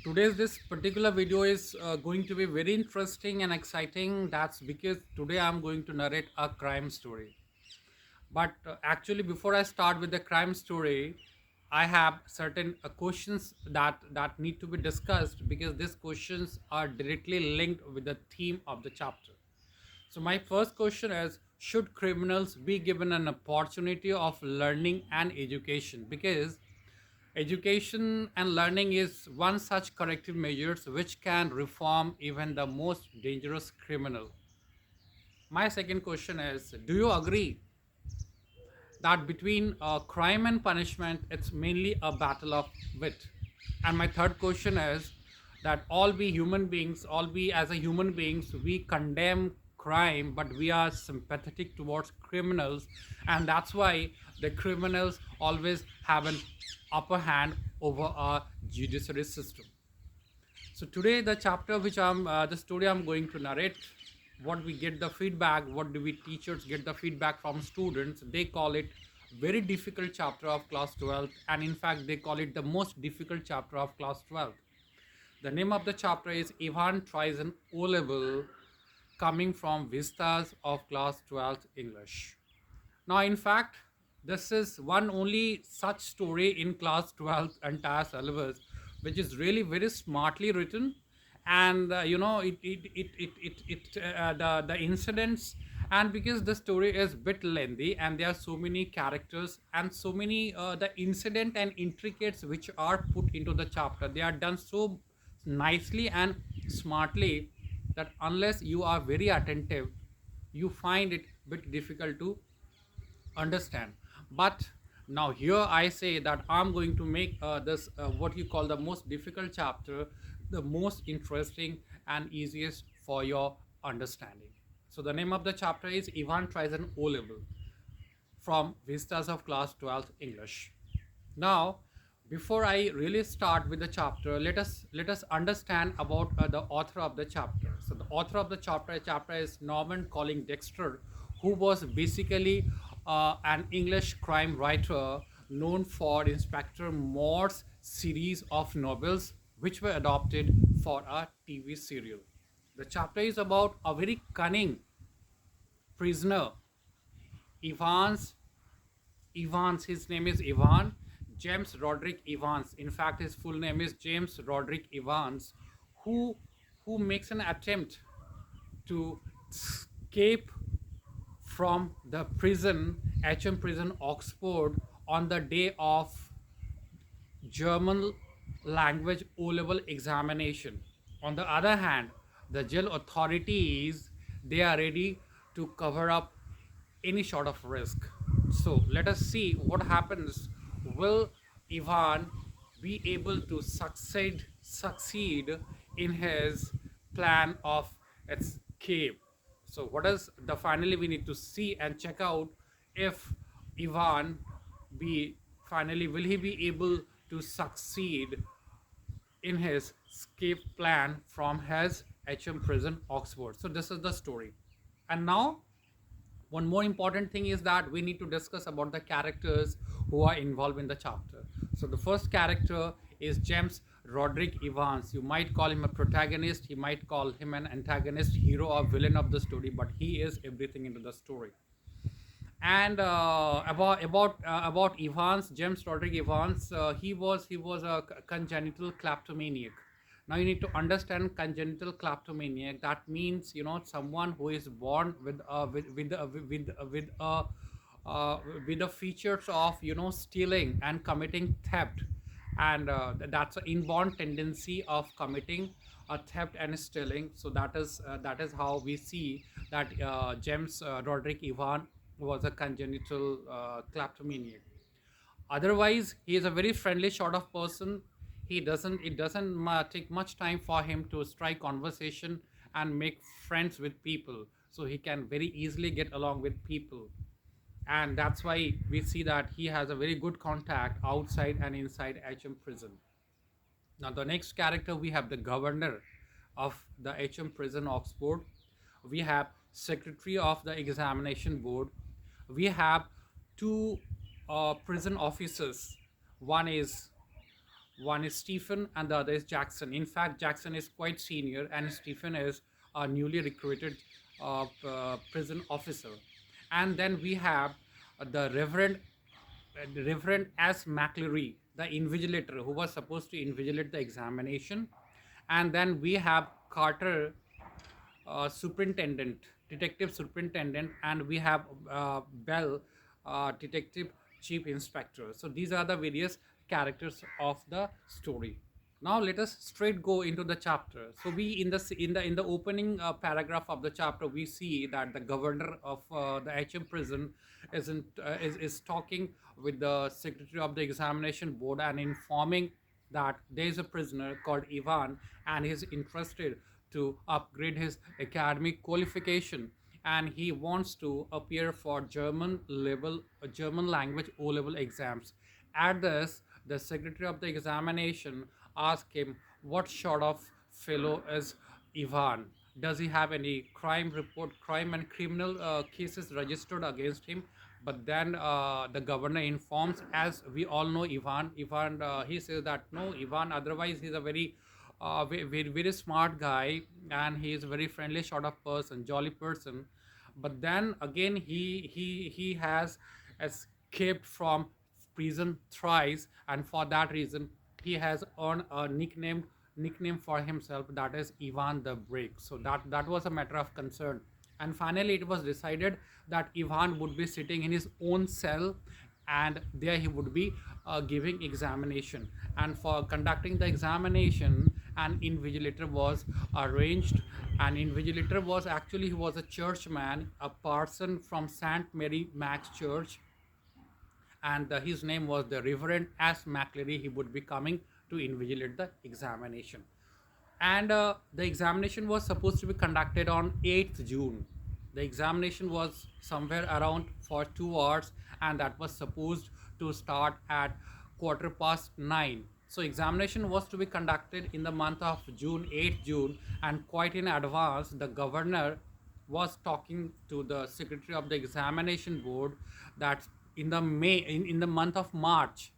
Today's this particular video is going to be very interesting and exciting. That's because today I'm going to narrate a crime story. But actually, before I start with the crime story, I have certain questions that need to be discussed because these questions are directly linked with the theme of the chapter. So my first question is, should criminals be given an opportunity of learning and education? Because education and learning is one such corrective measures which can reform even the most dangerous criminal. My second question is, do you agree that between crime and punishment, it's mainly a battle of wit? And my third question is that all we human beings, all we as a human beings, we condemn crime, but we are sympathetic towards criminals, and that's why the criminals always have an upper hand over our judiciary system. So today, the chapter which the story I'm going to narrate, what we get the feedback, what do we teachers get the feedback from students? They call it very difficult chapter of class 12th, and in fact, they call it the most difficult chapter of class 12th. The name of the chapter is Ivan tries an O level, coming from Vistas of class 12th English. Now, in fact, this is one only such story in class 12th entire syllabus, which is really very smartly written. And the incidents, and because the story is bit lengthy and there are so many characters and so many the incident and intricates which are put into the chapter, they are done so nicely and smartly that unless you are very attentive, you find it bit difficult to understand. But now here I say that I'm going to make this what you call the most difficult chapter the most interesting and easiest for your understanding. So the name of the chapter is Ivan tries an O level, from Vistas of class 12th English. Now, before I really start with the chapter, let us understand about the author of the chapter. So the author of the chapter is Norman Colling Dexter, who was basically an English crime writer known for Inspector Morse's series of novels, which were adopted for a TV serial. The chapter is about a very cunning prisoner, Evans his name is Ivan, James Roderick Evans. In fact, his full name is James Roderick Evans, who makes an attempt to escape from the prison, HM prison, Oxford, on the day of German language O level examination. On the other hand, the jail authorities, they are ready to cover up any sort of risk. So let us see what happens. Will Ivan be able to succeed in his plan of escape? So what is the finally we need to see and check out if Ivan be finally will he be able to succeed in his escape plan from his HM prison Oxford. So this is the story. And now one more important thing is that we need to discuss about the characters who are involved in the chapter. So the first character is James Roderick Evans. You might call him a protagonist, he might call him an antagonist, hero or villain of the story, but he is everything into the story. And about Evans, James Roderick Evans, he was a congenital kleptomaniac. Now you need to understand congenital kleptomaniac. That means someone who is born with the features of stealing and committing theft, and that's an inborn tendency of committing a theft and stealing. So that is how we see that James Roderick Ivan was a congenital kleptomaniac. Otherwise, he is a very friendly sort of person. It doesn't take much time for him to strike conversation and make friends with people, so he can very easily get along with people, and that's why we see that he has a very good contact outside and inside HM prison. Now the next character, we have the governor of the HM prison Oxford, we have secretary of the examination board, we have two prison officers. One is One is Stephen and the other is Jackson. In fact, Jackson is quite senior and Stephen is a newly recruited prison officer. And then we have the Reverend S. McCleary, the invigilator who was supposed to invigilate the examination. And then we have Carter, superintendent, detective superintendent, and we have Bell, detective chief inspector. So these are the various characters of the story. Now let us straight go into the chapter. So we in the opening paragraph of the chapter, we see that the governor of the HM prison is talking with the secretary of the examination board and informing that there is a prisoner called Ivan and he is interested to upgrade his academic qualification, and he wants to appear for German language O level exams. At this, the secretary of the examination asked him what sort of fellow is Ivan. Does he have any crime report, crime and criminal cases registered against him? But then the governor informs, as we all know, Ivan, he says that no, Ivan, otherwise he's a very smart guy, and he is a very friendly sort of person, jolly person. But then again, he has escaped from prison thrice, and for that reason, he has earned a nickname for himself, that is Ivan the Break. So that was a matter of concern. And finally, it was decided that Ivan would be sitting in his own cell, and there he would be giving examination. And for conducting the examination, an invigilator was arranged. An invigilator was actually, he was a churchman, a parson from St. Mary Max Church, and his name was the Reverend S. McCleary. He would be coming to invigilate the examination. And the examination was supposed to be conducted on 8th June. The examination was somewhere around for 2 hours, and that was supposed to start at quarter past 9. So examination was to be conducted in the month of June, 8th June, and quite in advance, the governor was talking to the secretary of the examination board that in the month of March,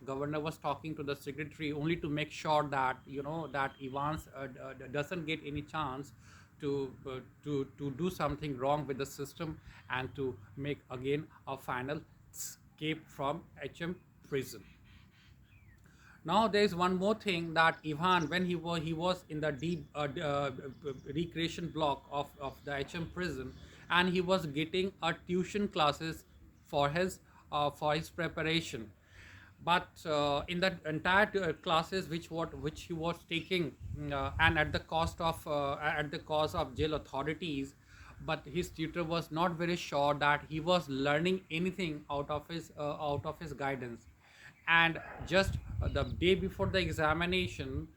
governor was talking to the secretary only to make sure that that Evans doesn't get any chance to do something wrong with the system and to make again a final escape from HM prison. Now there is one more thing, that Ivan, when he was in the deep recreation block of the HM prison, and he was getting a tuition classes for his preparation. But in that entire classes which he was taking, and at the cost of jail authorities, but his tutor was not very sure that he was learning anything out of his guidance. And just the day before the examination,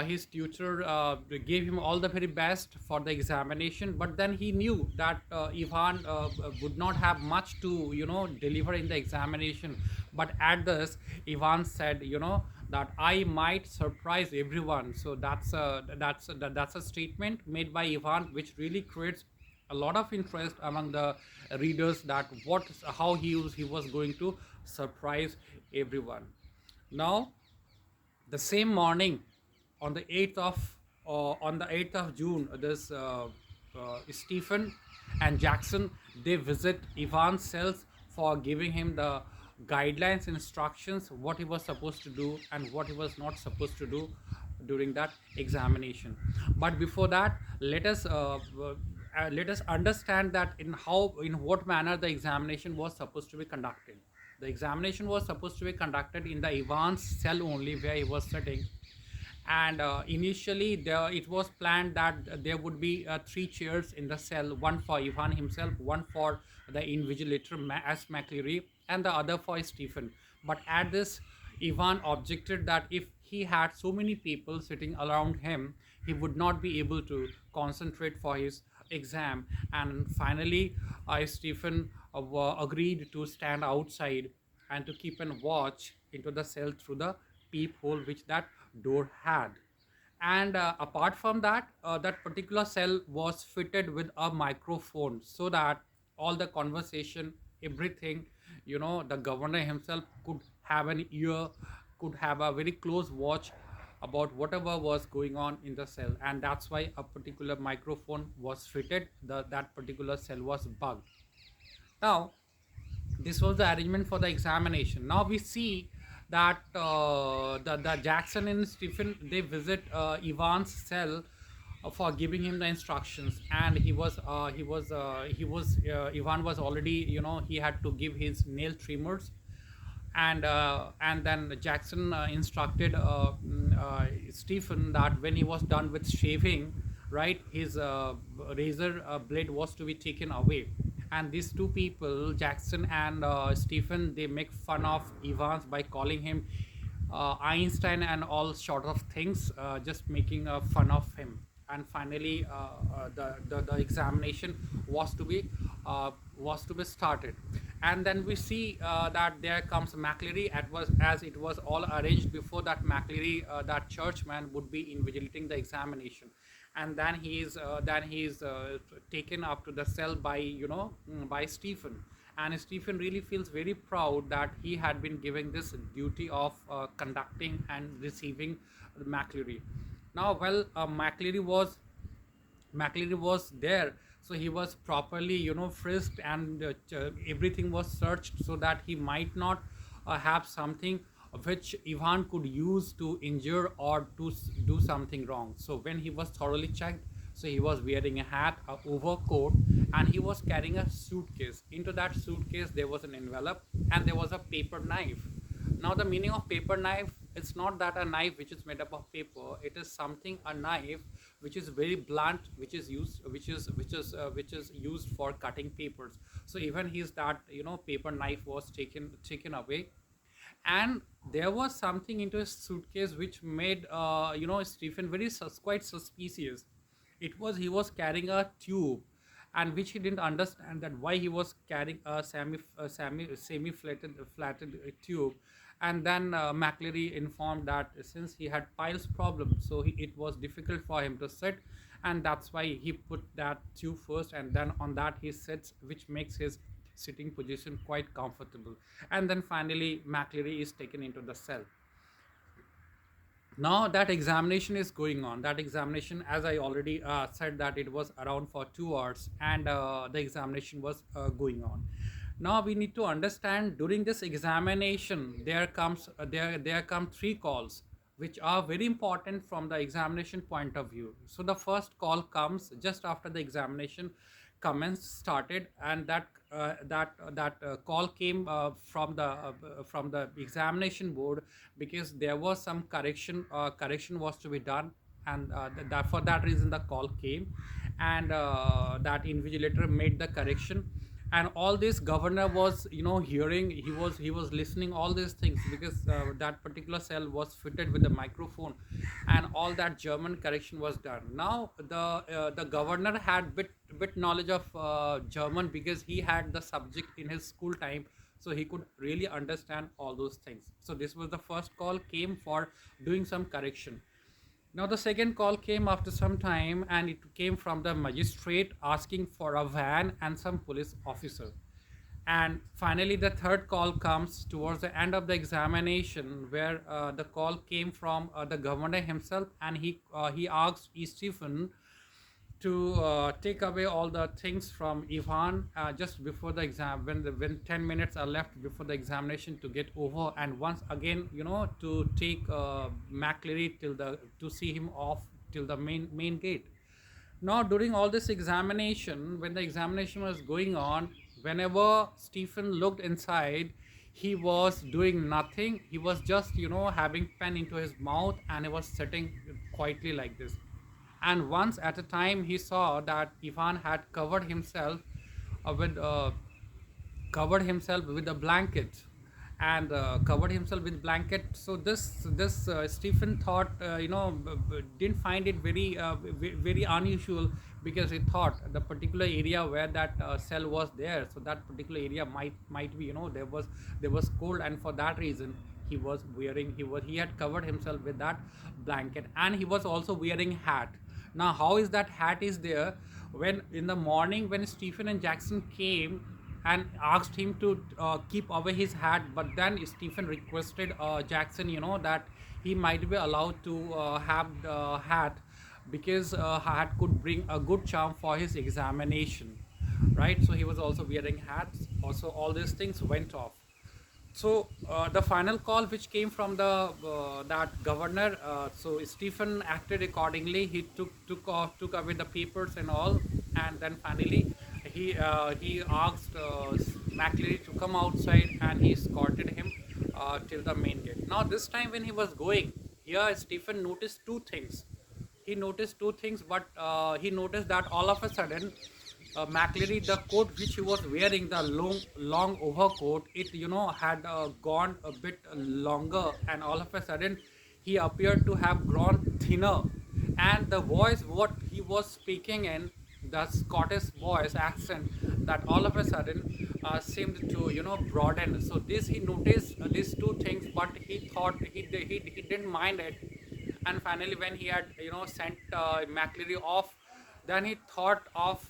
his tutor gave him all the very best for the examination, but then he knew that Ivan would not have much to deliver in the examination. But at this, Ivan said, that I might surprise everyone. So that's a statement made by Ivan, which really creates a lot of interest among the readers, that how he was going to surprise everyone. Now, the same morning, on the 8th of June, this Stephen and Jackson, they visit Ivan's cells for giving him the guidelines, instructions, what he was supposed to do and what he was not supposed to do during that examination. But before that, let us understand that in what manner the examination was supposed to be conducted. The examination was supposed to be conducted in the Ivan's cell only, where he was sitting. And initially, it was planned that there would be three chairs in the cell: one for Ivan himself, one for the invigilator as McCleary, and the other for Stephen. But at this, Ivan objected that if he had so many people sitting around him, he would not be able to concentrate for his exam. And finally, Stephen agreed to stand outside and to keep and watch into the cell through the peephole which that door had. And apart from that, that particular cell was fitted with a microphone, so that all the conversation, everything, the governor himself could have an ear could have a very close watch about whatever was going on in the cell, and that's why a particular microphone was fitted. That particular cell was bugged. Now, this was the arrangement for the examination. Now we see that the Jackson and Stephen, they visit Ivan's cell for giving him the instructions, and Ivan was already, he had to give his nail trimmers, and then Jackson instructed Stephen that when he was done with shaving, right, his razor blade was to be taken away. And these two people, Jackson and Stephen, they make fun of Evans by calling him Einstein and all sort of things, just making fun of him. And finally, the examination was to be started. And then we see that there comes McLeary. As it was all arranged before that, McLeary, that churchman, would be invigilating the examination, and then he is taken up to the cell by, by Stephen. And Stephen really feels very proud that he had been given this duty of conducting and receiving McLeary. Now, well, McLeary was there, so he was properly, frisked, and everything was searched so that he might not have something which Ivan could use to injure or to do something wrong. So when he was thoroughly checked, so he was wearing a hat, a overcoat, and he was carrying a suitcase. Into that suitcase there was an envelope, and there was a paper knife. Now, the meaning of paper knife, it's not that a knife which is made up of paper. It is something, a knife which is very blunt, which is used for cutting papers. So even his that, paper knife was taken away. And there was something into his suitcase which made Stephen very quite suspicious. He was carrying a tube, and which he didn't understand that why he was carrying a semi flattened tube. And then McLeary informed that since he had piles problem, so it was difficult for him to sit, and that's why he put that tube first, and then on that he sits, which makes his sitting position quite comfortable. And then finally McLeary is taken into the cell. Now that examination is going on. That examination, as I already said, that it was around for 2 hours, and the examination was going on. Now we need to understand, during this examination there come 3 calls which are very important from the examination point of view. So the first call comes just after the examination commence started, and that call came from the examination board, because there was some correction was to be done, and that for that reason the call came, and that invigilator made the correction. And all this governor was, hearing, he was listening all these things, because that particular cell was fitted with the microphone, and all that German correction was done. Now the governor had bit knowledge of German, because he had the subject in his school time, so he could really understand all those things. So this was the first call came for doing some correction. Now the second call came after some time, and it came from the magistrate asking for a van and some police officer. And finally the third call comes towards the end of the examination, where the call came from the governor himself, and he asked Stephen to take away all the things from Ivan just before the exam, when 10 minutes are left before the examination to get over, and once again, to take McLeary to see him off till the main gate. Now during all this examination, when the examination was going on, whenever Stephen looked inside, he was doing nothing. He was just, having pen into his mouth, and he was sitting quietly like this. And once at a time he saw that Ivan had covered himself with a blanket, and covered himself with blanket. So this Stephen thought, didn't find it very unusual, because he thought the particular area where that cell was there, so that particular area might be, there was cold, and for that reason he had covered himself with that blanket, and he was also wearing hat. Now how is that hat is there? When in the morning, when Stephen and Jackson came, and asked him to keep away his hat. But then Stephen requested Jackson, that he might be allowed to have the hat, because hat could bring a good charm for his examination, right? So he was also wearing hats. Also, all these things went off. So the final call which came from the that governor, so Stephen acted accordingly. He took away the papers and all, and then finally he asked McLeary to come outside, and he escorted him till the main gate. Now this time when he was going, here Stephen noticed two things. He noticed two things, but he noticed that all of a sudden, McLeary, the coat which he was wearing, the long overcoat, it had gone a bit longer, and all of a sudden, he appeared to have grown thinner, and the voice what he was speaking in, the Scottish voice accent, that all of a sudden seemed to broaden. So this he noticed these two things, but he thought he didn't mind it. And finally when he had sent McLeary off, then he thought of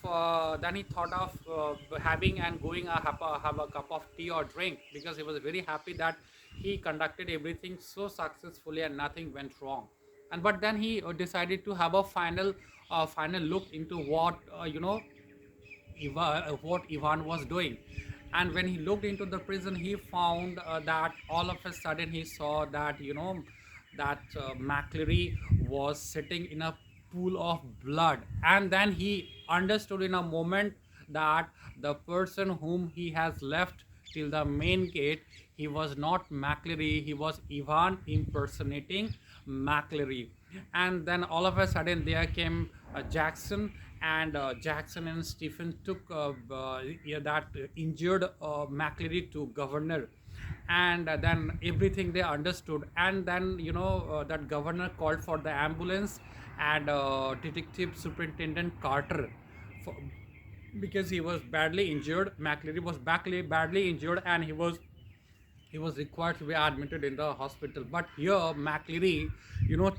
having and going have a cup of tea or drink, because he was very happy that he conducted everything so successfully and nothing went wrong. And but then he decided to have a final look into what Ivan was doing. And when he looked into the prison, he found that all of a sudden he saw that McLeary was sitting in a pool of blood, and then he understood in a moment that the person whom he has left till the main gate, he was not McLeary, he was Ivan impersonating McLeary. And then all of a sudden there came Jackson, and Jackson and Stephen took yeah, that injured McLeary to governor. And then everything they understood, and then that governor called for the ambulance, and detective superintendent Carter, for, because he was badly injured. McLeary was badly injured, and he was required to be admitted in the hospital. But here McLeary,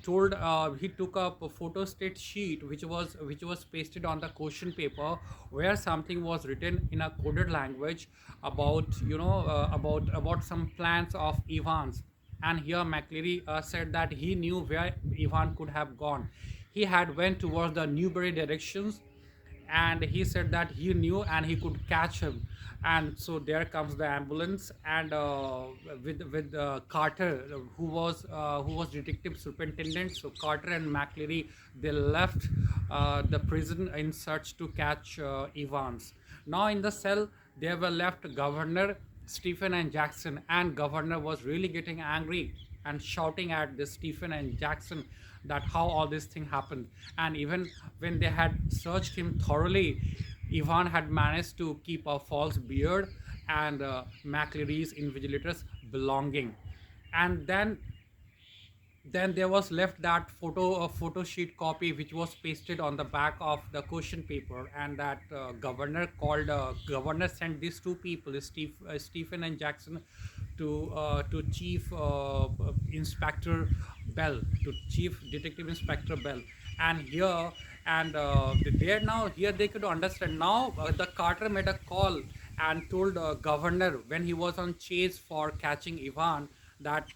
told he took up a photostat sheet which was pasted on the question paper, where something was written in a coded language about about some plans of Ivan's. And here McLeary said that he knew where Ivan could have gone. He had went towards the Newbury directions, and he said that he knew and he could catch him. And so there comes the ambulance, and with Carter, who was detective superintendent. So Carter and McLeary, they left the prison in search to catch Evans. Now in the cell there were left Governor, Stephen and Jackson, and Governor was really getting angry and shouting at this Stephen and Jackson that how all this thing happened. And even when they had searched him thoroughly, Ivan had managed to keep a false beard and McLeary's invigilator's belonging. And then there was left that photo sheet copy which was pasted on the back of the question paper, and that governor sent these two people, Stephen and Jackson, to chief inspector Bell, to chief detective inspector Bell. And here and there, now here they could understand. Now the Carter made a call and told governor, when he was on chase for catching Ivan, that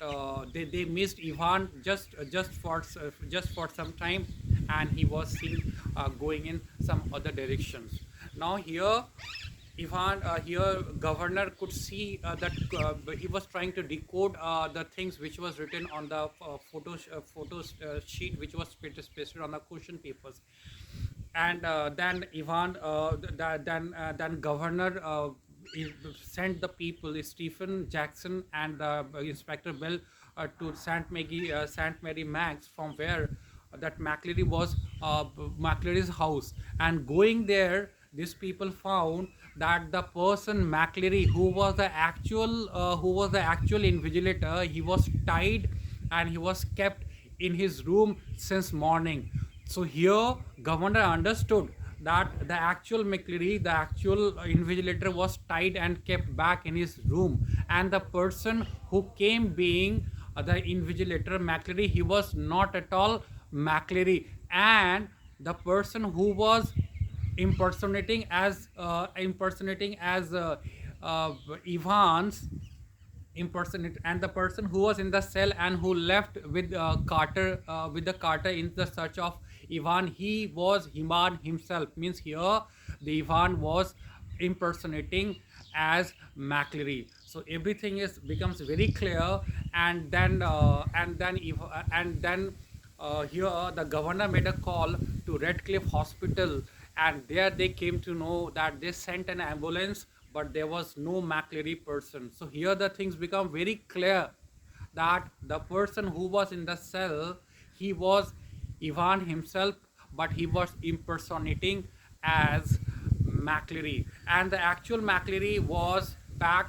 they missed Ivan just for some time, and he was seen going in some other directions. Now here governor could see that he was trying to decode the things which was written on the photo sheet which was pasted on the question papers. And then governor sent the people, Stephen, Jackson, and Inspector Bell, to Saint Mary Max, from where that McLeary's house. And going there, these people found that the person McLeary, who was the actual invigilator, he was tied and he was kept in his room since morning. So here governor understood that the actual McLeary, the actual invigilator, was tied and kept back in his room, and the person who came being the invigilator McLeary, he was not at all McLeary. And the person who was impersonating as Ivan's impersonate, and the person who was in the cell and who left with the Carter in the search of Ivan, he was Ivan himself. Means here the Ivan was impersonating as McCleary. So everything is becomes very clear. And then here the governor made a call to Redcliffe Hospital, and there they came to know that they sent an ambulance, but there was no McCleary person. So here the things become very clear that the person who was in the cell, he was Ivan himself, but he was impersonating as McCleary, and the actual McCleary was back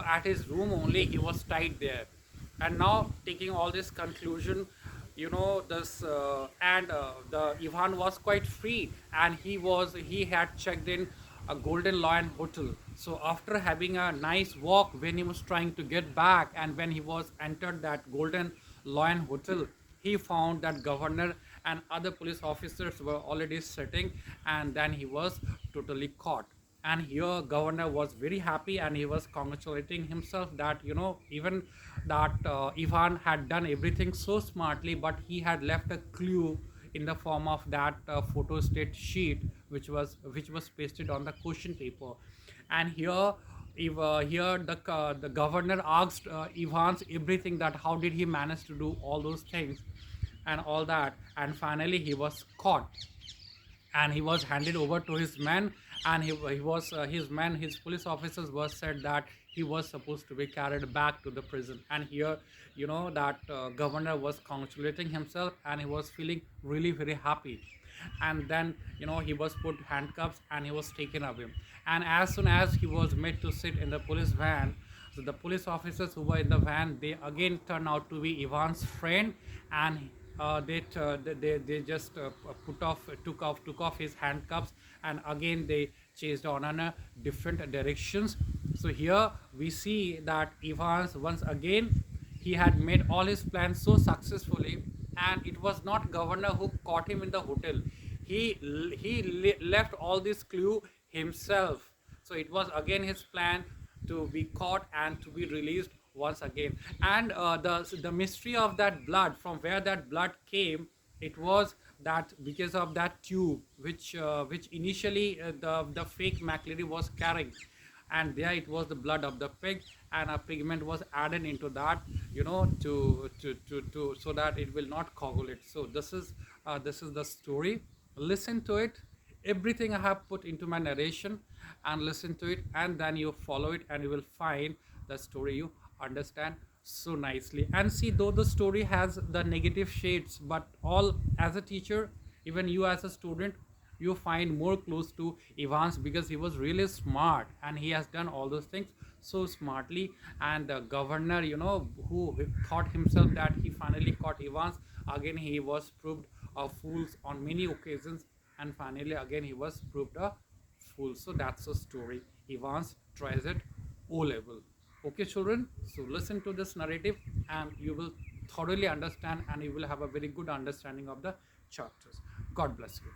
at his room only. He was tied there, and now taking all this conclusion, this and the Ivan was quite free, and he had checked in a Golden Lion Hotel. So after having a nice walk, when he was trying to get back, and when he was entered that Golden Lion Hotel, he found that governor and other police officers were already sitting, and then he was totally caught. And here governor was very happy, and he was congratulating himself that even that Ivan had done everything so smartly, but he had left a clue in the form of that photo state sheet, which was pasted on the question paper. And here if here the governor asked Evans everything, that how did he manage to do all those things and all that, and finally he was caught, and he was handed over to his men. And he was his police officers were said that he was supposed to be carried back to the prison. And here that governor was congratulating himself, and he was feeling really very happy. And then he was put handcuffs, and he was taken away. And as soon as he was made to sit in the police van, so the police officers who were in the van, they again turned out to be Ivan's friend. And they just took off his handcuffs, and again they chased on in a different directions. So here we see that Evans, once again, he had made all his plans so successfully, and it was not governor who caught him in the hotel. He left all this clue himself. So it was again his plan to be caught and to be released once again. And the mystery of that blood, from where that blood came, it was that because of that tube which initially the fake McLeary was carrying, and there it was the blood of the pig, and a pigment was added into that, to so that it will not coagulate. So this is the story. Listen to it. Everything I have put into my narration, and listen to it, and then you follow it, and you will find the story you understand so nicely. And see, though the story has the negative shades, but all, as a teacher, even you as a student, you find more close to Evans, because he was really smart, and he has done all those things so smartly. And the governor, who thought himself that he finally caught Evans, again he was proved a fool on many occasions, and finally again he was proved a fool. So that's the story. Evans tries it O level. Okay, children, so listen to this narrative, and you will thoroughly understand, and you will have a very good understanding of the chapters. God bless you.